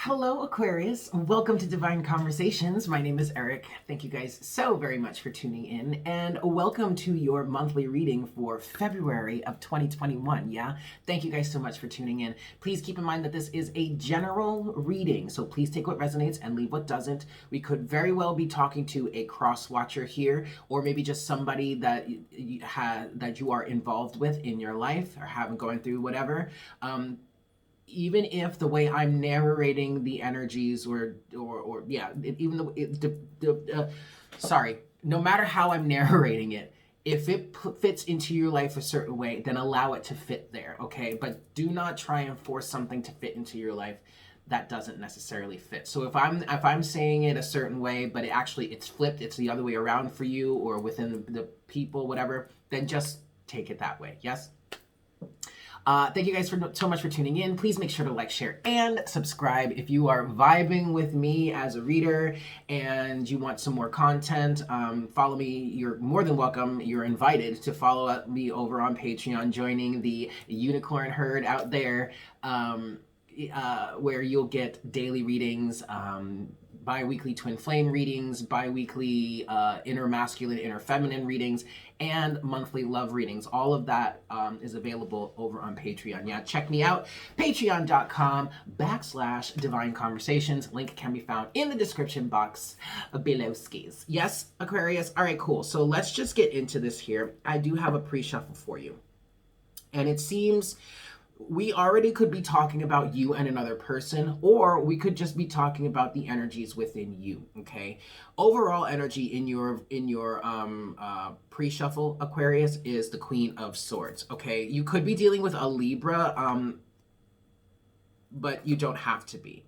Hello, Aquarius. Welcome to Divine Conversations. My name is Eric. Thank you guys so very much for tuning in, and welcome to your monthly reading for February of 2021. Yeah, thank you guys so much for tuning in. Please keep in mind that this is a general reading, so please take what resonates and leave what doesn't. We could very well be talking to a cross watcher here, or maybe just somebody that you are involved with in your life or haven't going through whatever. Even if the way I'm narrating the energies no matter how I'm narrating it, if it fits into your life a certain way, then allow it to fit there, okay? But do not try and force something to fit into your life that doesn't necessarily fit. So if I'm saying it a certain way, but it's flipped, it's the other way around for you or within the people, whatever, then just take it that way, yes? Thank you guys so much for tuning in. Please make sure to like, share, and subscribe. If you are vibing with me as a reader and you want some more content, follow me. You're more than welcome. You're invited to follow me over on Patreon, joining the unicorn herd out there, where you'll get daily readings, bi-weekly twin flame readings, bi-weekly inner masculine, inner feminine readings, and monthly love readings. All of that is available over on Patreon. Yeah, check me out, patreon.com/divine conversations. Link can be found in the description box below skis. Yes, Aquarius? All right, cool. So let's just get into this here. I do have a pre-shuffle for you. And it seems we already could be talking about you and another person, or we could just be talking about the energies within you, okay? Overall energy in your pre-shuffle, Aquarius, is the Queen of Swords, okay? You could be dealing with a Libra, but you don't have to be.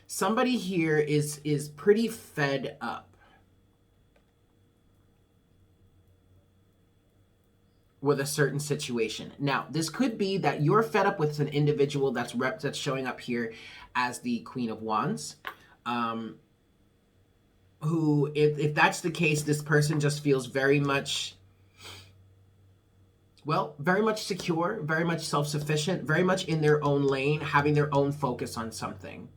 Somebody here is pretty fed up with a certain situation. Now, this could be that you're fed up with an individual that's showing up here as the Queen of Wands, who, if that's the case, this person just feels very much secure, very much self-sufficient, very much in their own lane, having their own focus on something.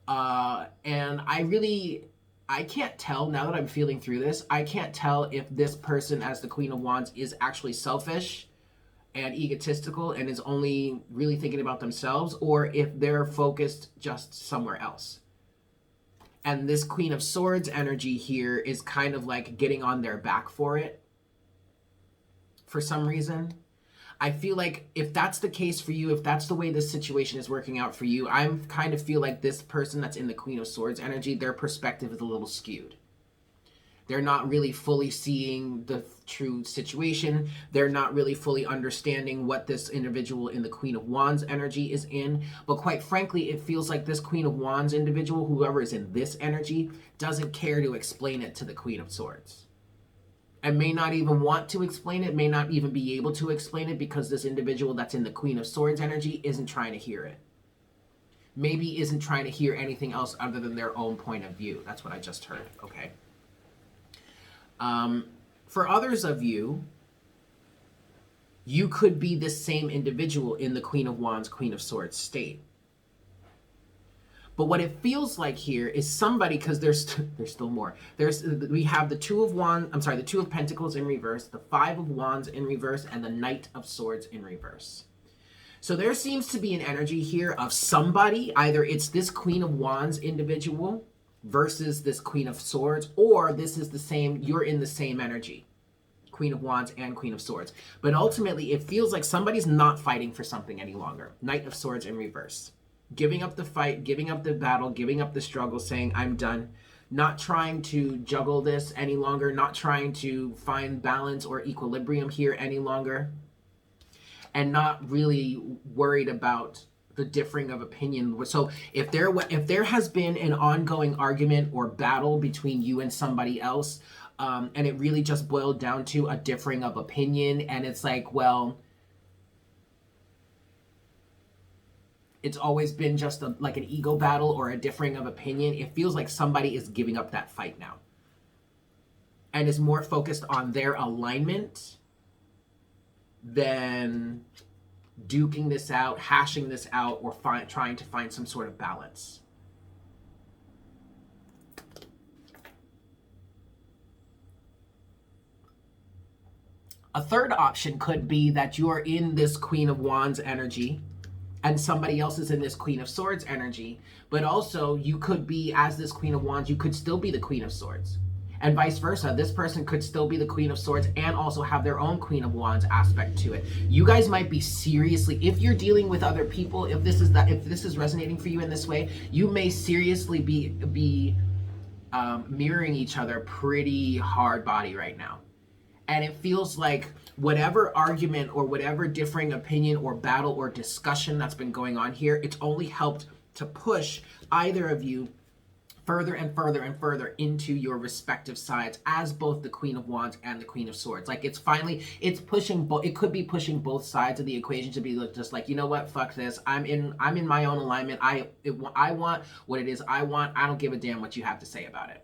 And I can't tell, now that I'm feeling through this, I can't tell if this person as the Queen of Wands is actually selfish and egotistical and is only really thinking about themselves, or if they're focused just somewhere else. And this Queen of Swords energy here is kind of like getting on their back for it for some reason. I feel like if that's the case for you, if that's the way this situation is working out for you, I kind of feel like this person that's in the Queen of Swords energy, their perspective is a little skewed. They're not really fully seeing the true situation. They're not really fully understanding what this individual in the Queen of Wands energy is in. But quite frankly, it feels like this Queen of Wands individual, whoever is in this energy, doesn't care to explain it to the Queen of Swords. And may not even want to explain it, may not even be able to explain it, because this individual that's in the Queen of Swords energy isn't trying to hear it. Maybe isn't trying to hear anything else other than their own point of view. That's what I just heard, okay? For others of you, you could be the same individual in the Queen of Wands, Queen of Swords state. But what it feels like here is somebody, because there's still more. We have the Two of Pentacles in reverse, the Five of Wands in reverse, and the Knight of Swords in reverse. So there seems to be an energy here of somebody, either it's this Queen of Wands individual versus this Queen of Swords, or this is the same, you're in the same energy, Queen of Wands and Queen of Swords. But ultimately, it feels like somebody's not fighting for something any longer. Knight of Swords in reverse. Giving up the fight, giving up the battle, giving up the struggle, saying, I'm done. Not trying to juggle this any longer, not trying to find balance or equilibrium here any longer, and not really worried about the differing of opinion. So if there has been an ongoing argument or battle between you and somebody else, and it really just boiled down to a differing of opinion, and it's like, well, it's always been just like an ego battle or a differing of opinion, it feels like somebody is giving up that fight now and is more focused on their alignment than duking this out, hashing this out, or trying to find some sort of balance. A third option could be that you are in this Queen of Wands energy and somebody else is in this Queen of Swords energy, but also you could be, as this Queen of Wands, you could still be the Queen of Swords. And vice versa, this person could still be the Queen of Swords and also have their own Queen of Wands aspect to it. You guys might be seriously, if you're dealing with other people, if this is resonating for you in this way, you may seriously be mirroring each other pretty hard body right now. And it feels like whatever argument or whatever differing opinion or battle or discussion that's been going on here, it's only helped to push either of you further and further and further into your respective sides as both the Queen of Wands and the Queen of Swords. Like it's pushing it could be pushing both sides of the equation to be just like, you know what, fuck this. I'm in my own alignment. I want what it is I want. I don't give a damn what you have to say about it.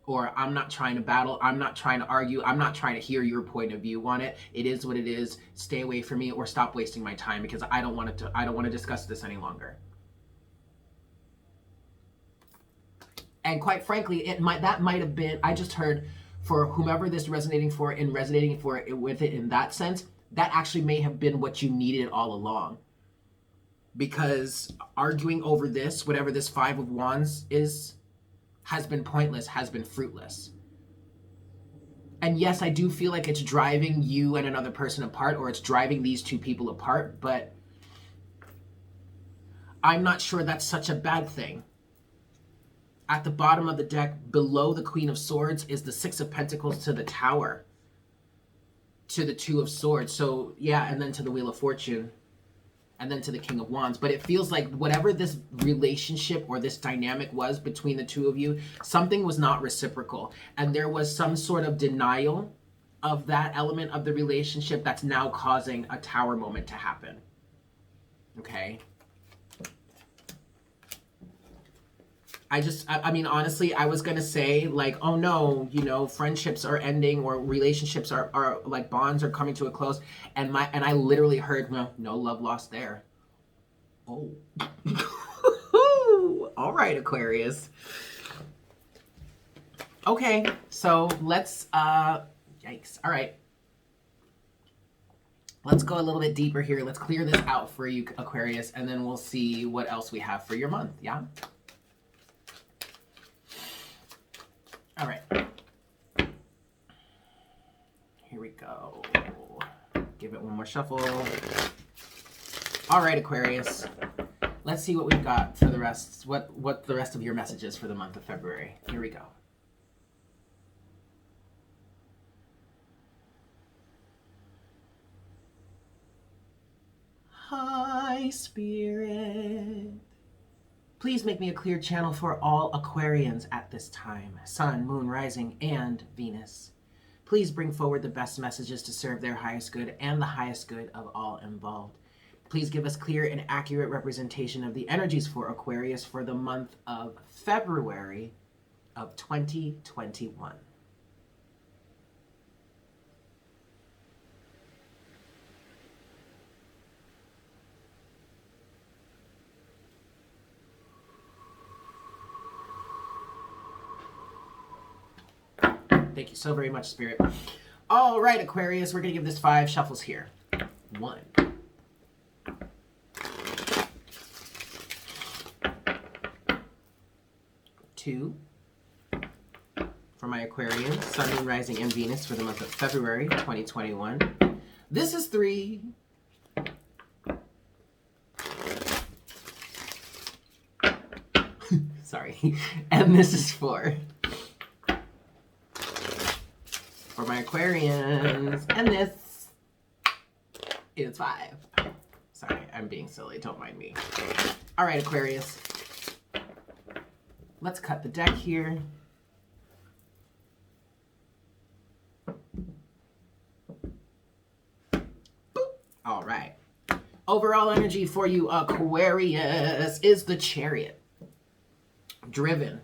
Or I'm not trying to battle, I'm not trying to argue, I'm not trying to hear your point of view on it. It is what it is. Stay away from me or stop wasting my time because I don't want to discuss this any longer. And quite frankly, that might have been, I just heard, for whomever this resonating for with it in that sense, that actually may have been what you needed all along. Because arguing over this, whatever this Five of Wands is, has been pointless, has been fruitless. And yes, I do feel like it's driving you and another person apart, or it's driving these two people apart, but I'm not sure that's such a bad thing. At the bottom of the deck, below the Queen of Swords, is the Six of Pentacles to the Tower, to the Two of Swords. So yeah, and then to the Wheel of Fortune, and then to the King of Wands. But it feels like whatever this relationship or this dynamic was between the two of you, something was not reciprocal. And there was some sort of denial of that element of the relationship that's now causing a Tower moment to happen. Okay? I mean, honestly, I was gonna say, like, oh no, you know, friendships are ending or relationships are like bonds are coming to a close. And I literally heard, well, no love lost there. Oh. All right, Aquarius. Okay, so let's, yikes. All right. Let's go a little bit deeper here. Let's clear this out for you, Aquarius, and then we'll see what else we have for your month, yeah? All right, here we go. Give it one more shuffle. All right, Aquarius. Let's see what we've got for the rest, what the rest of your message is for the month of February. Here we go. Hi, Spirit. Please make me a clear channel for all Aquarians at this time, Sun, Moon, Rising, and Venus. Please bring forward the best messages to serve their highest good and the highest good of all involved. Please give us clear and accurate representation of the energies for Aquarius for the month of February of 2021. Thank you so very much, Spirit. All right, Aquarius, we're going to give this 5 shuffles here. 1. 2. For my Aquarians, Sun, Moon, Rising, and Venus for the month of February 2021. This is 3. Sorry. And this is 4. For my Aquarians, and this is 5. Sorry, I'm being silly, don't mind me. All right, Aquarius. Let's cut the deck here. Boop. All right. Overall energy for you, Aquarius, is the Chariot. Driven.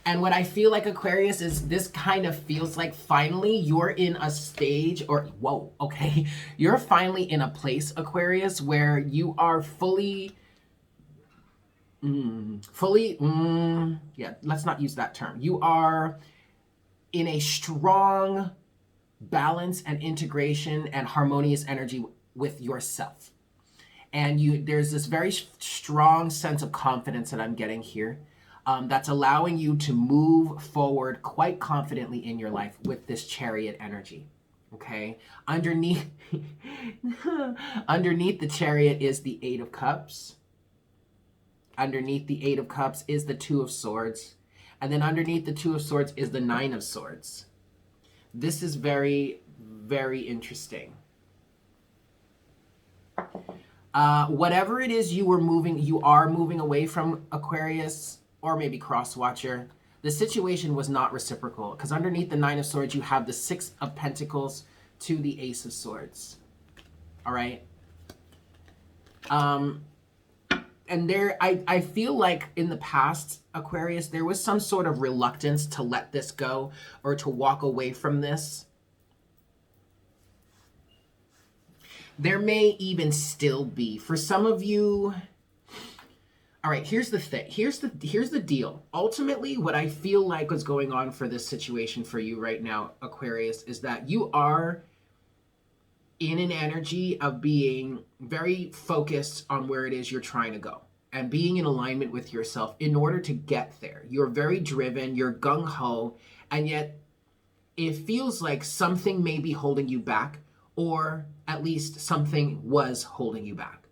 And what I feel like, Aquarius, is this kind of feels like finally you're in a stage, or whoa, okay, you're finally in a place, Aquarius, where you are fully, yeah, let's not use that term. You are in a strong balance and integration and harmonious energy with yourself. And there's this very strong sense of confidence that I'm getting here, that's allowing you to move forward quite confidently in your life with this Chariot energy. Okay, underneath underneath the Chariot is the Eight of Cups. Underneath the Eight of Cups is the Two of Swords, and then underneath the Two of Swords is the Nine of Swords. This is very, very interesting. Whatever it is you are moving away from, Aquarius, or maybe Crosswatcher, the situation was not reciprocal, because underneath the Nine of Swords, you have the Six of Pentacles to the Ace of Swords. All right. And I feel like in the past, Aquarius, there was some sort of reluctance to let this go or to walk away from this. There may even still be. For some of you, all right, here's the thing. Here's the deal. Ultimately, what I feel like is going on for this situation for you right now, Aquarius, is that you are in an energy of being very focused on where it is you're trying to go and being in alignment with yourself in order to get there. You're very driven, you're gung-ho, and yet it feels like something may be holding you back, or at least something was holding you back,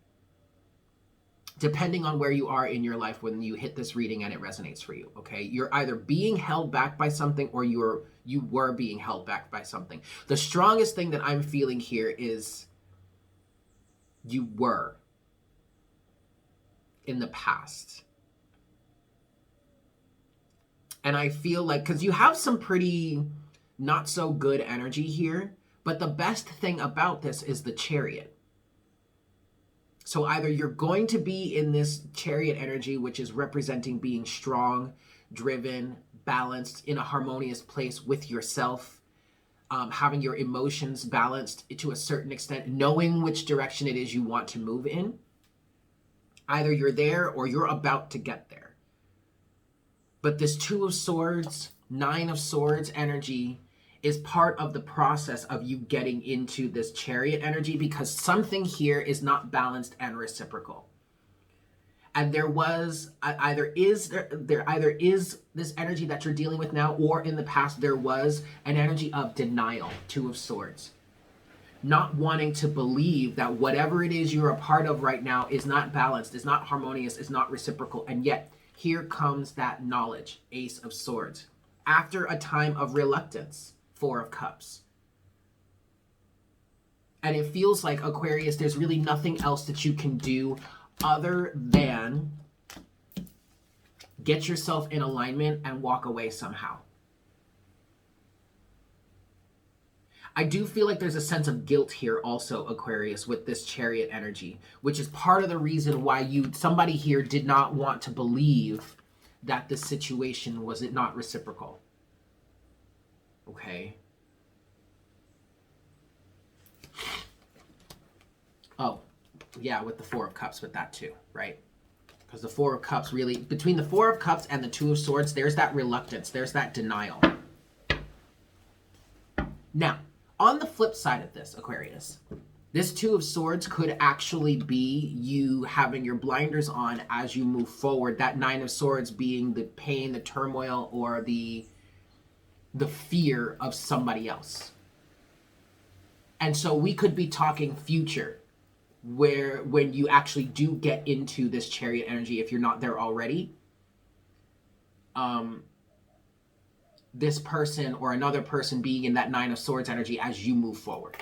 depending on where you are in your life when you hit this reading and it resonates for you, okay? You're either being held back by something, or you were being held back by something. The strongest thing that I'm feeling here is you were in the past. And I feel like, because you have some pretty not so good energy here, but the best thing about this is the Chariot. So either you're going to be in this Chariot energy, which is representing being strong, driven, balanced, in a harmonious place with yourself, having your emotions balanced to a certain extent, knowing which direction it is you want to move in. Either you're there or you're about to get there. But this Two of Swords, Nine of Swords energy is part of the process of you getting into this Chariot energy, because something here is not balanced and reciprocal. And there was either is this energy that you're dealing with now, or in the past there was an energy of denial, Two of Swords. Not wanting to believe that whatever it is you're a part of right now is not balanced, is not harmonious, is not reciprocal. And yet here comes that knowledge, Ace of Swords. After a time of reluctance, Four of Cups. And it feels like, Aquarius, there's really nothing else that you can do other than get yourself in alignment and walk away somehow. I do feel like there's a sense of guilt here also, Aquarius, with this Chariot energy, which is part of the reason why somebody here did not want to believe that this situation was not reciprocal. Okay. Oh, yeah, with the Four of Cups with that too, right? Because the Four of Cups really, between the Four of Cups and the Two of Swords, there's that reluctance, there's that denial. Now, on the flip side of this, Aquarius, this Two of Swords could actually be you having your blinders on as you move forward. That Nine of Swords being the pain, the turmoil, or the fear of somebody else. And so we could be talking future, where when you actually do get into this Chariot energy, if you're not there already, this person or another person being in that Nine of Swords energy as you move forward.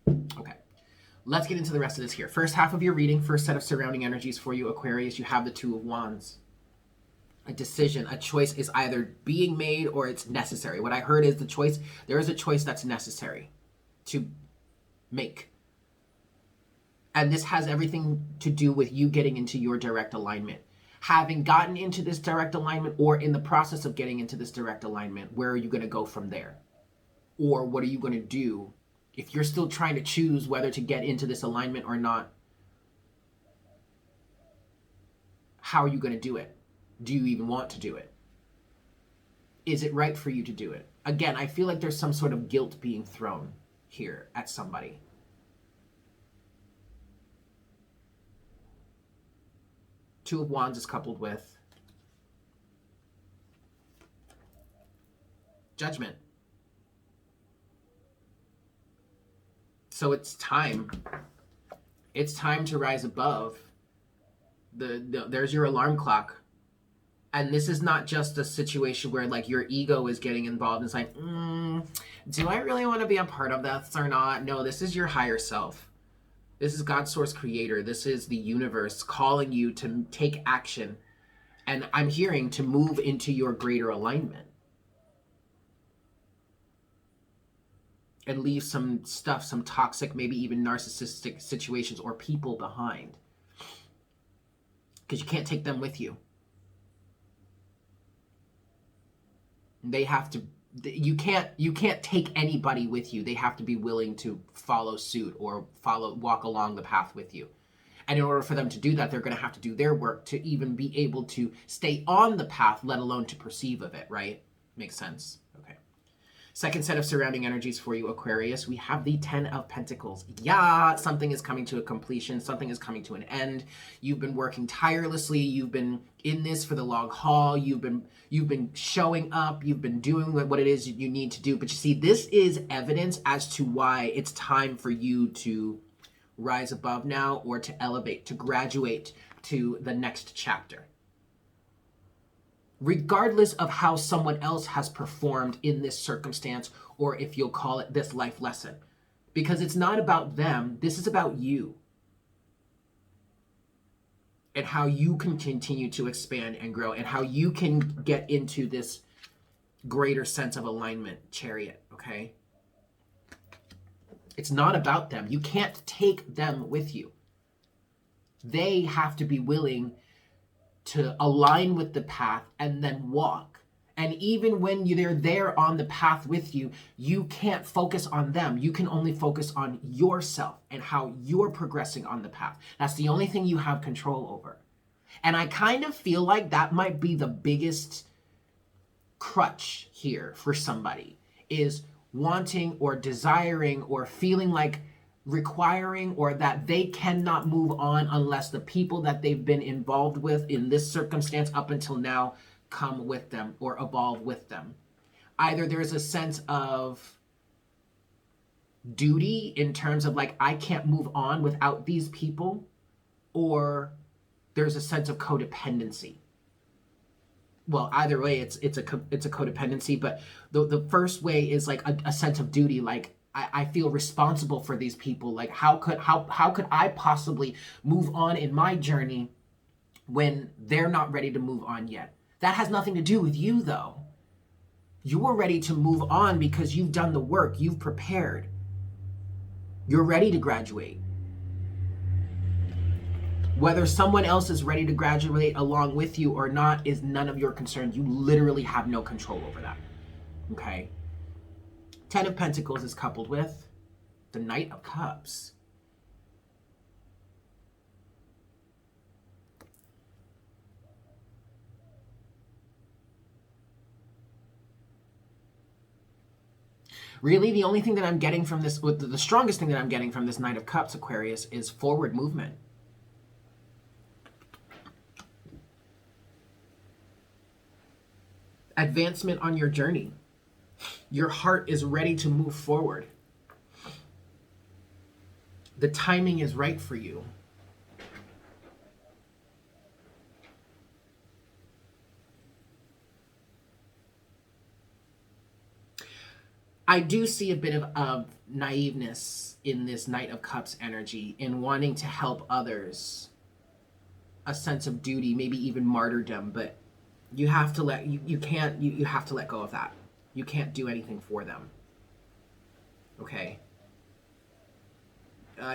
Okay, let's get into the rest of this here. First half of your reading, first set of surrounding energies for you, Aquarius, you have the Two of Wands. A decision, a choice is either being made or it's necessary. What I heard is there is a choice that's necessary to make. And this has everything to do with you getting into your direct alignment. Having gotten into this direct alignment or in the process of getting into this direct alignment, where are you going to go from there? Or what are you going to do if you're still trying to choose whether to get into this alignment or not? How are you going to do it? Do you even want to do it? Is it right for you to do it? Again, I feel like there's some sort of guilt being thrown here at somebody. Two of Wands is coupled with Judgment. So it's time. It's time to rise above. There's your alarm clock. And this is not just a situation where like your ego is getting involved. It's like, do I really want to be a part of this or not? No, this is your higher self. This is God's source creator. This is the universe calling you to take action. And I'm hearing to move into your greater alignment. And leave some stuff, some toxic, maybe even narcissistic situations or people behind. Because you can't take them with you. They have to, you can't take anybody with you. They have to be willing to follow suit or walk along the path with you. And in order for them to do that, they're going to have to do their work to even be able to stay on the path, let alone to perceive of it, right? Makes sense. Okay. Second set of surrounding energies for you, Aquarius. We have the 10 of Pentacles. Yeah, something is coming to a completion. Something is coming to an end. You've been working tirelessly. You've been in this for the long haul. You've been showing up. You've been doing what it is you need to do. But you see, this is evidence as to why it's time for you to rise above now, or to elevate, to graduate to the next chapter. Regardless of how someone else has performed in this circumstance, or if you'll call it this life lesson. Because it's not about them, this is about you. And how you can continue to expand and grow, and how you can get into this greater sense of alignment, Chariot, okay? It's not about them. You can't take them with you. They have to be willing to align with the path and then walk. And even when they're there on the path with you, you can't focus on them. You can only focus on yourself and how you're progressing on the path. That's the only thing you have control over. And I kind of feel like that might be the biggest crutch here for somebody, is wanting or desiring or feeling like requiring, or that they cannot move on unless the people that they've been involved with in this circumstance up until now come with them or evolve with them. Either there's a sense of duty in terms of like, I can't move on without these people, or there's a sense of codependency. Well, either way, it's a codependency, but the first way is like a sense of duty, like I feel responsible for these people. Like how could I possibly move on in my journey when they're not ready to move on yet? That has nothing to do with you though. You're ready to move on because you've done the work, you've prepared. You're ready to graduate. Whether someone else is ready to graduate along with you or not is none of your concern. You literally have no control over that. Okay? 10 of Pentacles is coupled with the Knight of Cups. Really, the only thing that I'm getting from this, the strongest thing that I'm getting from this Knight of Cups, Aquarius, is forward movement. Advancement on your journey. Your heart is ready to move forward. The timing is right for you. I do see a bit of naiveness in this Knight of Cups energy, in wanting to help others. A sense of duty, maybe even martyrdom, but you have to you have to let go of that. You can't do anything for them. Okay?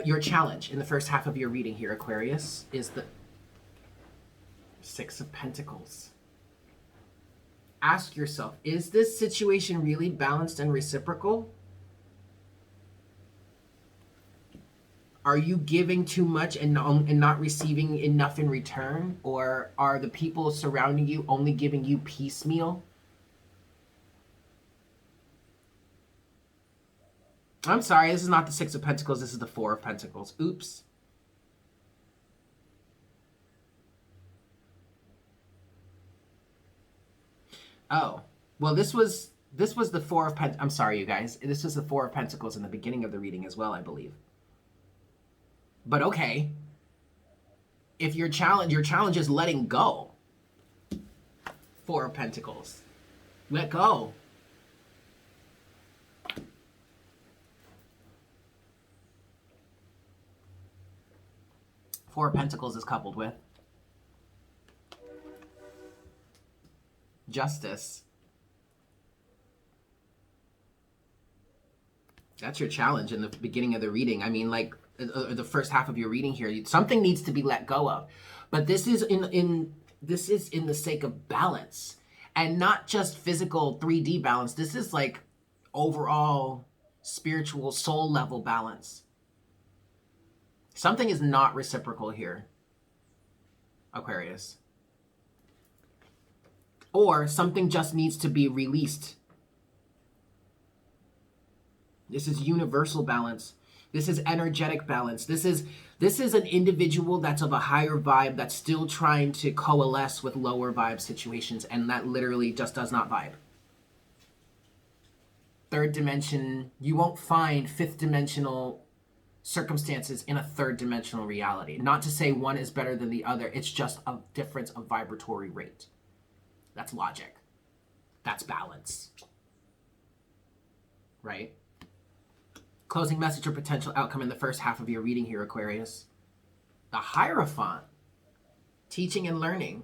Your challenge in the first half of your reading here, Aquarius, is Six of Pentacles. Ask yourself, is this situation really balanced and reciprocal? Are you giving too much and not receiving enough in return? Or are the people surrounding you only giving you piecemeal? I'm sorry, this is not the Six of Pentacles, this is the Four of Pentacles. Oops. Oh, well, this was the Four of Pentacles. I'm sorry, you guys. This was the Four of Pentacles in the beginning of the reading as well, I believe. But okay. If your challenge is letting go. Four of Pentacles. Let go. Four of Pentacles is coupled with Justice. That's your challenge in the beginning of the reading. I mean, like the first half of your reading here, something needs to be let go of. But this is in the sake of balance, and not just physical 3D balance. This is like overall spiritual soul level balance. Something is not reciprocal here, Aquarius. Or something just needs to be released. This is universal balance. This is energetic balance. This is an individual that's of a higher vibe that's still trying to coalesce with lower vibe situations, and that literally just does not vibe. Third dimension, you won't find fifth dimensional circumstances in a third dimensional reality. Not to say one is better than the other. It's just a difference of vibratory rate. That's logic. That's balance. Right? Closing message or potential outcome in the first half of your reading here, Aquarius. The Hierophant. Teaching and learning.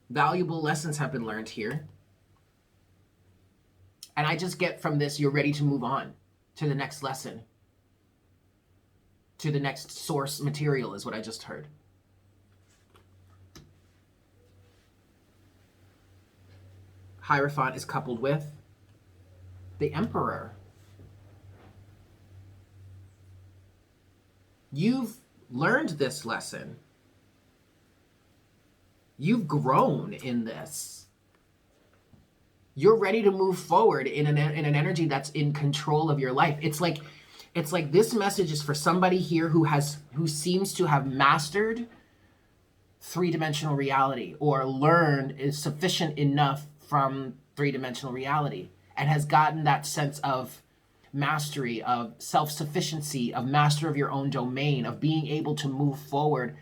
Valuable lessons have been learned here. And I just get from this, you're ready to move on to the next lesson. To the next source material is what I just heard. Hierophant is coupled with the Emperor. You've learned this lesson. You've grown in this. You're ready to move forward in an energy that's in control of your life. It's like this message is for somebody here who seems to have mastered three-dimensional reality, or learned is sufficient enough from three-dimensional reality, and has gotten that sense of mastery, of self-sufficiency, of master of your own domain, of being able to move forward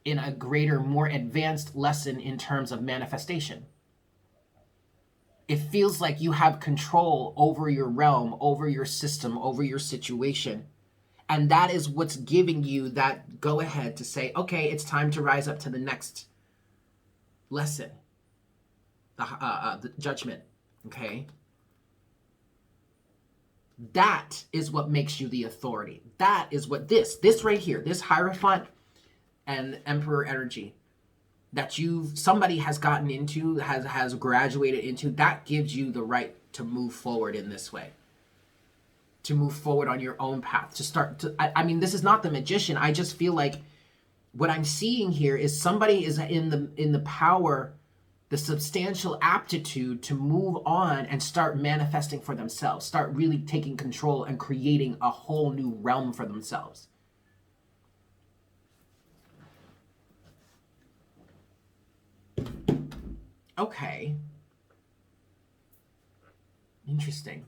in a greater, more advanced lesson in terms of manifestation. It feels like you have control over your realm, over your system, over your situation. And that is what's giving you that go-ahead to say, okay, it's time to rise up to the next lesson. The judgment, okay? That is what makes you the authority. That is what this right here, this Hierophant and Emperor energy that somebody has gotten into, has graduated into, that gives you the right to move forward in this way. To move forward on your own path. To start to, I mean, this is not the Magician. I just feel like what I'm seeing here is somebody is in the power, the substantial aptitude to move on and start manifesting for themselves. Start really taking control and creating a whole new realm for themselves. Okay. Interesting.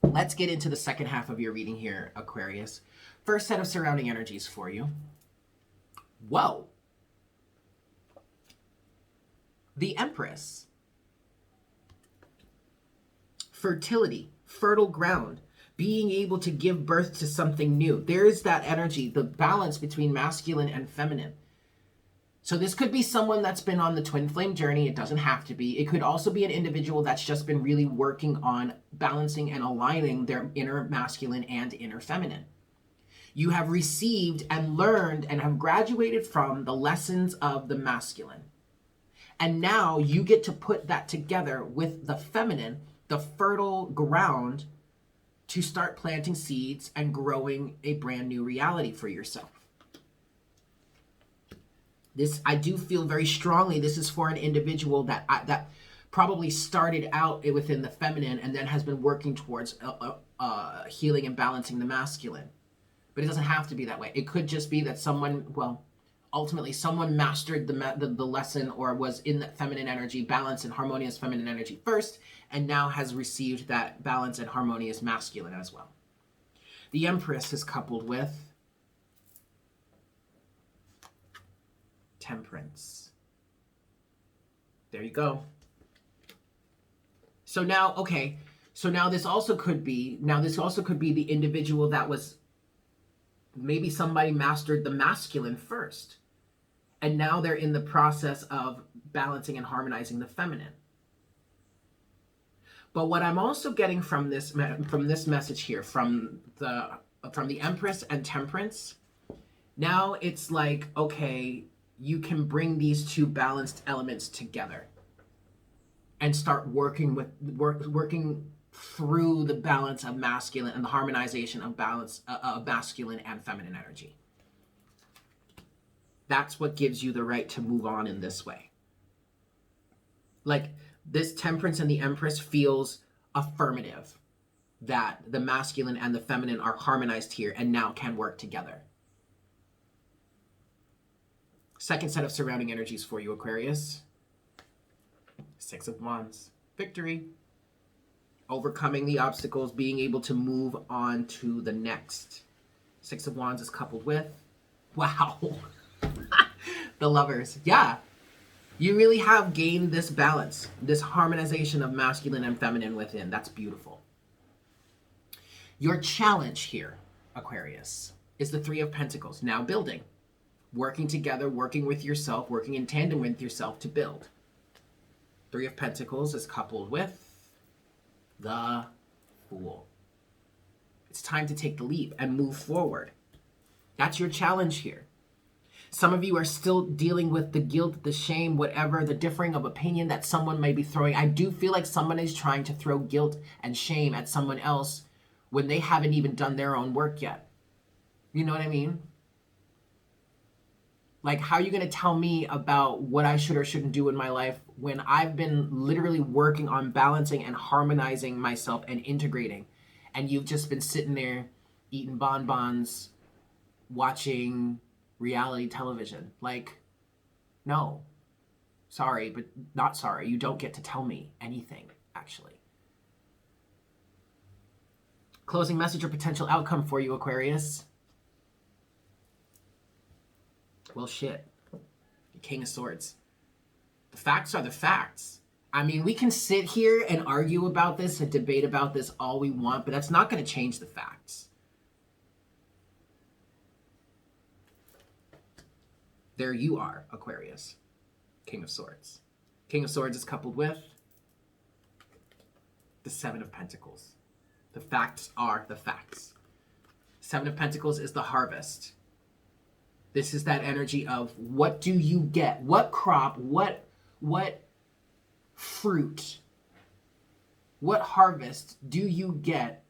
Let's get into the second half of your reading here, Aquarius. First set of surrounding energies for you. Whoa. The Empress. Fertility, fertile ground, being able to give birth to something new. There's that energy, the balance between masculine and feminine. So this could be someone that's been on the twin flame journey. It doesn't have to be. It could also be an individual that's just been really working on balancing and aligning their inner masculine and inner feminine. You have received and learned and have graduated from the lessons of the masculine. And now you get to put that together with the feminine, the fertile ground, to start planting seeds and growing a brand new reality for yourself. This, I do feel very strongly, this is for an individual that probably started out within the feminine and then has been working towards healing and balancing the masculine. But it doesn't have to be that way. It could just be that someone, well, ultimately someone mastered the lesson or was in that feminine energy, balance and harmonious feminine energy first, and now has received that balance and harmonious masculine as well. The Empress is coupled with Temperance. There you go. So now, okay, so now this also could be the individual that was, maybe somebody mastered the masculine first, and now they're in the process of balancing and harmonizing the feminine. But what I'm also getting from this message here, from the Empress and Temperance, now it's like, okay, you can bring these two balanced elements together and start working through the balance of masculine and the harmonization of balance of masculine and feminine energy. That's what gives you the right to move on in this way. Like, this Temperance and the Empress feels affirmative that the masculine and the feminine are harmonized here and now can work together. Second set of surrounding energies for you, Aquarius. Six of Wands. Victory. Overcoming the obstacles, being able to move on to the next. Six of Wands is coupled with, wow, the Lovers. Yeah, you really have gained this balance, this harmonization of masculine and feminine within. That's beautiful. Your challenge here, Aquarius, is the Three of Pentacles. Now building, working together, working with yourself, working in tandem with yourself to build. Three of Pentacles is coupled with the Fool. It's time to take the leap and move forward. That's your challenge here. Some of you are still dealing with the guilt, the shame, whatever, the differing of opinion that someone may be throwing. I do feel like someone is trying to throw guilt and shame at someone else when they haven't even done their own work yet. You know what I mean? Like, how are you going to tell me about what I should or shouldn't do in my life when I've been literally working on balancing and harmonizing myself and integrating, and you've just been sitting there eating bonbons, watching reality television? Like, no. Sorry, but not sorry. You don't get to tell me anything, actually. Closing message or potential outcome for you, Aquarius. Well, shit. The King of Swords. The facts are the facts. I mean, we can sit here and argue about this and debate about this all we want, but that's not going to change the facts. There you are, Aquarius. King of Swords. King of Swords is coupled with the Seven of Pentacles. The facts are the facts. Seven of Pentacles is the harvest. This is that energy of, what do you get? What crop, what fruit, what harvest do you get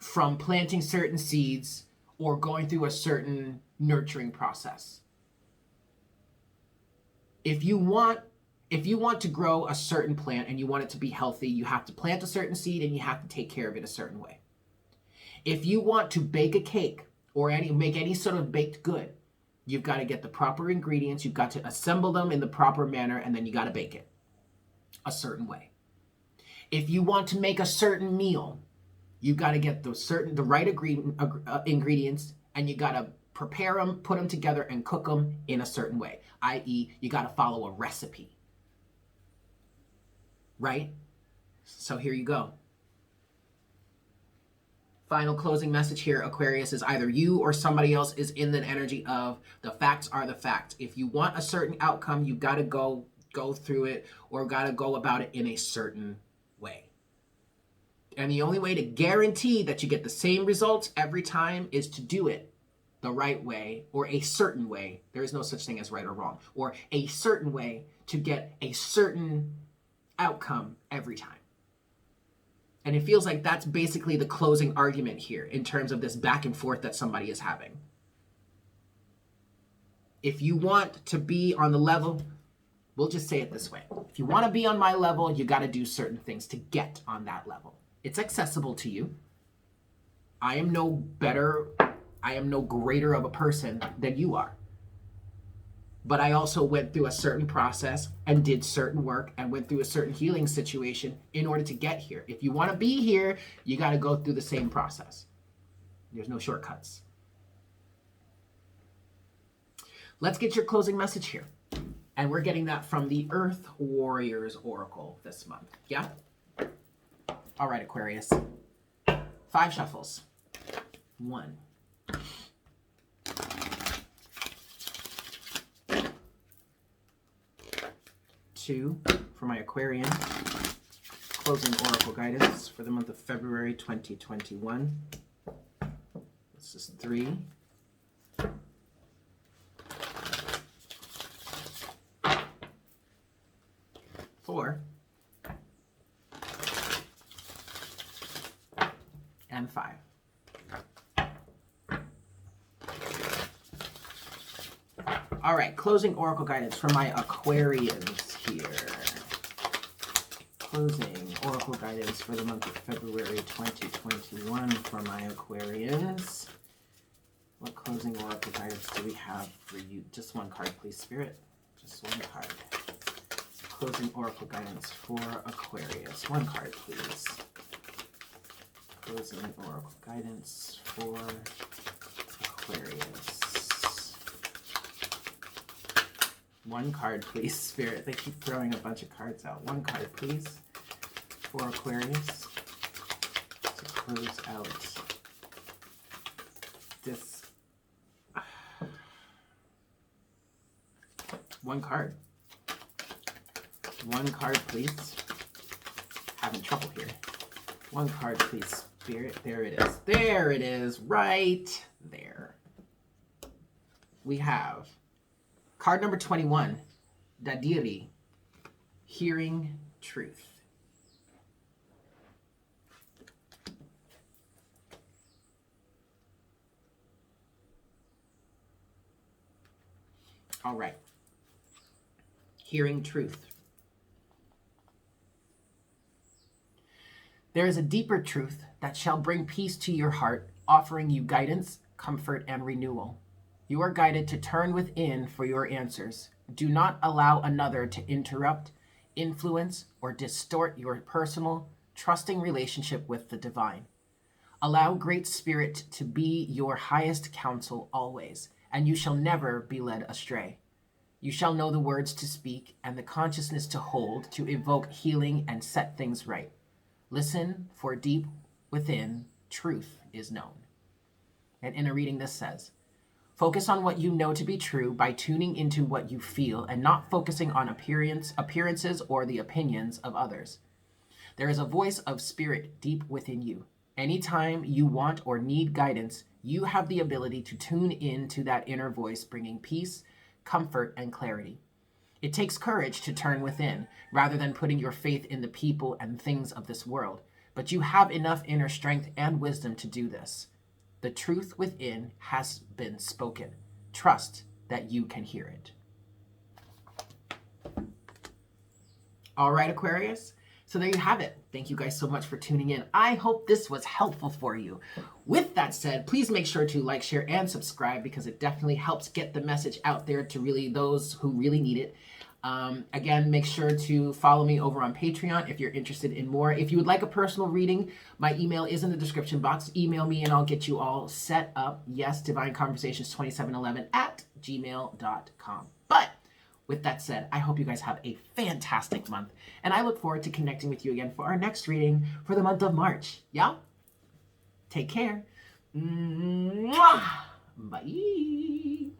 from planting certain seeds or going through a certain nurturing process? If you want to grow a certain plant and you want it to be healthy, you have to plant a certain seed and you have to take care of it a certain way. If you want to bake a cake or make any sort of baked good, you've got to get the proper ingredients, you've got to assemble them in the proper manner, and then you got to bake it a certain way. If you want to make a certain meal, you've got to get the right ingredients, and you got to prepare them, put them together, and cook them in a certain way, i.e., you got to follow a recipe. Right? So here you go. Final closing message here, Aquarius, is either you or somebody else is in the energy of the facts are the facts. If you want a certain outcome, you've got to go through it or got to go about it in a certain way. And the only way to guarantee that you get the same results every time is to do it the right way, or a certain way. There is no such thing as right or wrong. Or a certain way to get a certain outcome every time. And it feels like that's basically the closing argument here in terms of this back and forth that somebody is having. If you want to be on the level, we'll just say it this way. If you want to be on my level, you got to do certain things to get on that level. It's accessible to you. I am no better, I am no greater of a person than you are. But I also went through a certain process and did certain work and went through a certain healing situation in order to get here. If you want to be here, you got to go through the same process. There's no shortcuts. Let's get your closing message here. And we're getting that from the Earth Warriors Oracle this month. Yeah? All right, Aquarius. 5 shuffles. 1. 2 for my Aquarian. Closing Oracle guidance for the month of February 2021. This is 3. 4. And 5. All right, closing Oracle guidance for my Aquarians here. Closing Oracle guidance for the month of February 2021 for my Aquarians. What closing Oracle guidance do we have for you? Just one card, please, Spirit. Just one card. Closing Oracle guidance for Aquarius. One card, please. Closing Oracle guidance for Aquarius. One card, please, Spirit. They keep throwing a bunch of cards out. One card, please, for Aquarius to close out this. One card. One card, please. Having trouble here. One card, please, Spirit. There it is. There it is. Right there. We have card number 21, Dadiri, Hearing Truth. All right. Hearing Truth. There is a deeper truth that shall bring peace to your heart, offering you guidance, comfort, and renewal. You are guided to turn within for your answers. Do not allow another to interrupt, influence, or distort your personal, trusting relationship with the divine. Allow Great Spirit to be your highest counsel always, and you shall never be led astray. You shall know the words to speak and the consciousness to hold to evoke healing and set things right. Listen, for deep within, truth is known. And inner reading this says, focus on what you know to be true by tuning into what you feel and not focusing on appearances or the opinions of others. There is a voice of spirit deep within you. Anytime you want or need guidance, you have the ability to tune in to that inner voice, bringing peace, comfort, and clarity. It takes courage to turn within, rather than putting your faith in the people and things of this world. But you have enough inner strength and wisdom to do this. The truth within has been spoken. Trust that you can hear it. All right, Aquarius. So there you have it. Thank you guys so much for tuning in. I hope this was helpful for you. With that said, please make sure to like, share, and subscribe because it definitely helps get the message out there to really those who really need it. Again, make sure to follow me over on Patreon if you're interested in more. If you would like a personal reading, my email is in the description box. Email me and I'll get you all set up. Yes, divineconversations2711@gmail.com. But with that said, I hope you guys have a fantastic month. And I look forward to connecting with you again for our next reading for the month of March. Yeah? Take care. Mwah! Bye.